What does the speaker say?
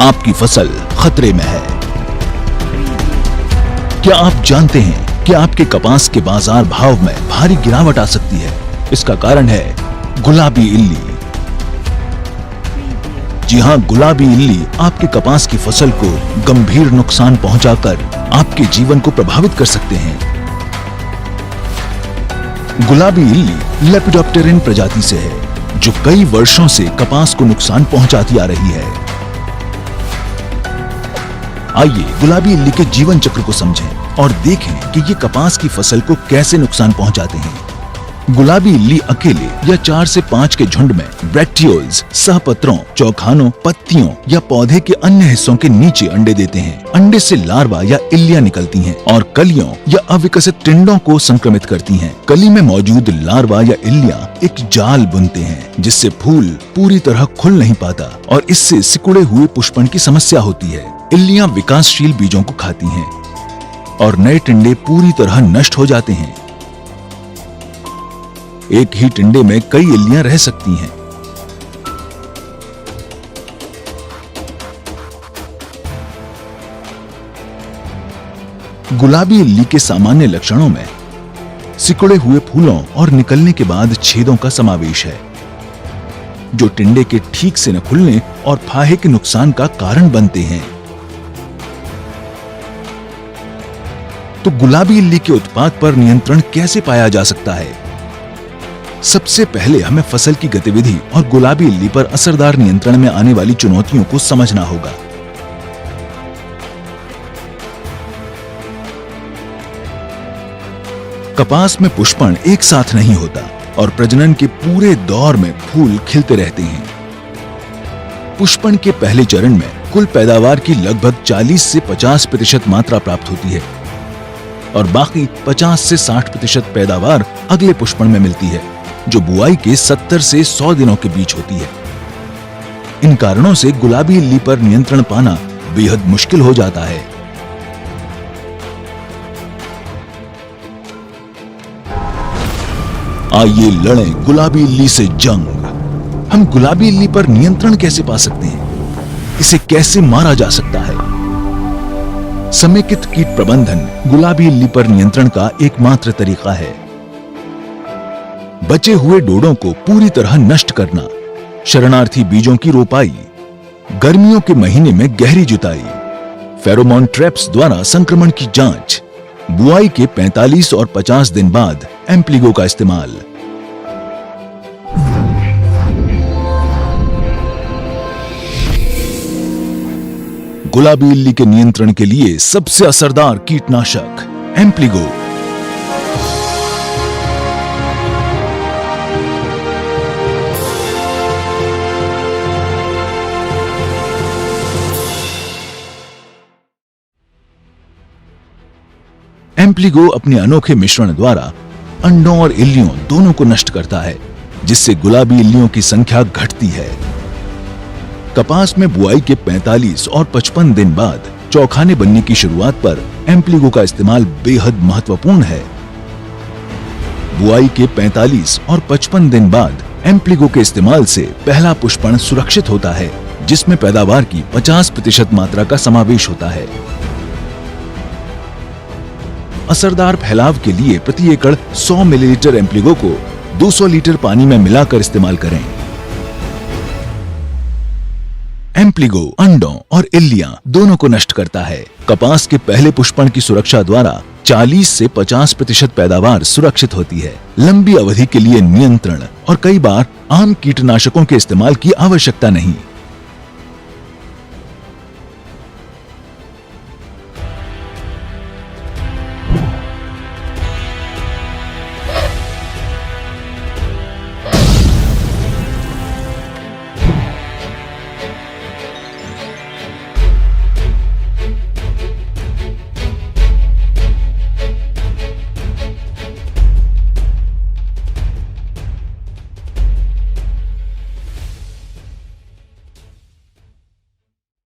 आपकी फसल खतरे में है। क्या आप जानते हैं कि आपके कपास के बाजार भाव में भारी गिरावट आ सकती है? इसका कारण है गुलाबी इल्ली। जी हां, गुलाबी इल्ली आपके कपास की फसल को गंभीर नुकसान पहुंचाकर आपके जीवन को प्रभावित कर सकते हैं। गुलाबी इल्ली लेपिडोप्टेरिन प्रजाति से है, जो कई वर्षों से कपास को नुकसान पहुंचाती आ रही है। आइए गुलाबी इल्ली के जीवन चक्र को समझें और देखें कि ये कपास की फसल को कैसे नुकसान पहुंचाते हैं। गुलाबी इल्ली अकेले या 4 से 5 के झुंड में ब्रैक्टियोल्स, सहपत्रों, चौखानों, पत्तियों या पौधे के अन्य हिस्सों के नीचे अंडे देते हैं। अंडे से लार्वा या इल्लियां निकलती हैं और कलियों या अविकसित टिंडों को संक्रमित करती हैं। कली में मौजूद लार्वा या इल्लियां एक जाल बुनते हैं, जिससे फूल पूरी तरह खुल नहीं पाता और इससे सिकुड़े हुए पुष्पन की समस्या होती है। इल्लियां विकासशील बीजों को खाती हैं और नए टिंडे पूरी तरह नष्ट हो जाते हैं। एक ही टिंडे में कई इल्लियां रह सकती हैं। गुलाबी इल्ली के सामान्य लक्षणों में सिकुड़े हुए फूलों और निकलने के बाद छेदों का समावेश है, जो टिंडे के ठीक से न खुलने और फाहे के नुकसान का कारण बनते हैं। तो गुलाबी इल्ली के उत्पात पर नियंत्रण कैसे पाया जा सकता है? सबसे पहले हमें फसल की गतिविधि और गुलाबी इल्ली पर असरदार नियंत्रण में आने वाली चुनौतियों को समझना होगा। कपास में पुष्पन एक साथ नहीं होता और प्रजनन के पूरे दौर में फूल खिलते रहते हैं। पुष्पन के पहले चरण में कुल पैदावार की लगभग 40 से 50% मात्रा प्राप्त होती है और बाकी 50 से 60% पैदावार अगले पुष्पन में मिलती है, जो बुआई के 70 से 100 दिनों के बीच होती है। इन कारणों से गुलाबी इल्ली पर नियंत्रण पाना बेहद मुश्किल हो जाता है। आइए लड़ें गुलाबी इल्ली से जंग। हम गुलाबी इल्ली पर नियंत्रण कैसे पा सकते हैं? इसे कैसे मारा जा सकता है? समेकित कीट प्रबंधन गुलाबी इल्ली पर नियंत्रण का एकमात्र तरीका है। बचे हुए डोडों को पूरी तरह नष्ट करना, शरणार्थी बीजों की रोपाई, गर्मियों के महीने में गहरी जुताई, फेरोमोन ट्रैप्स द्वारा संक्रमण की जांच, बुआई के 45 और 50 दिन बाद एम्प्लीगो का इस्तेमाल। गुलाबी इल्ली के नियंत्रण के लिए सबसे असरदार कीटनाशक एम्प्लीगो। एम्प्लीगो अपने अनोखे मिश्रण द्वारा अंडों और इल्लियों दोनों को नष्ट करता है, जिससे गुलाबी इल्लियों की संख्या घटती है। कपास में बुआई के 45 और 55 दिन बाद चौखाने बनने की शुरुआत पर एम्प्लीगो का इस्तेमाल बेहद महत्वपूर्ण है। बुआई के 45 और 55 दिन बाद एम्प्लीगो के इस्तेमाल से पहला पुष्पन सुरक्षित होता है, जिसमें पैदावार की 50% मात्रा का समावेश होता है। असरदार फैलाव के लिए प्रति एकड़ 100 मिलीलीटर एम्प्लीगो को 200 लीटर पानी में मिलाकर इस्तेमाल करें। एम्प्लीगो अंडों और इल्लियां दोनों को नष्ट करता है। कपास के पहले पुष्पन की सुरक्षा द्वारा 40 से 50% पैदावार सुरक्षित होती है। लंबी अवधि के लिए नियंत्रण और कई बार आम कीटनाशकों के इस्तेमाल की आवश्यकता नहीं।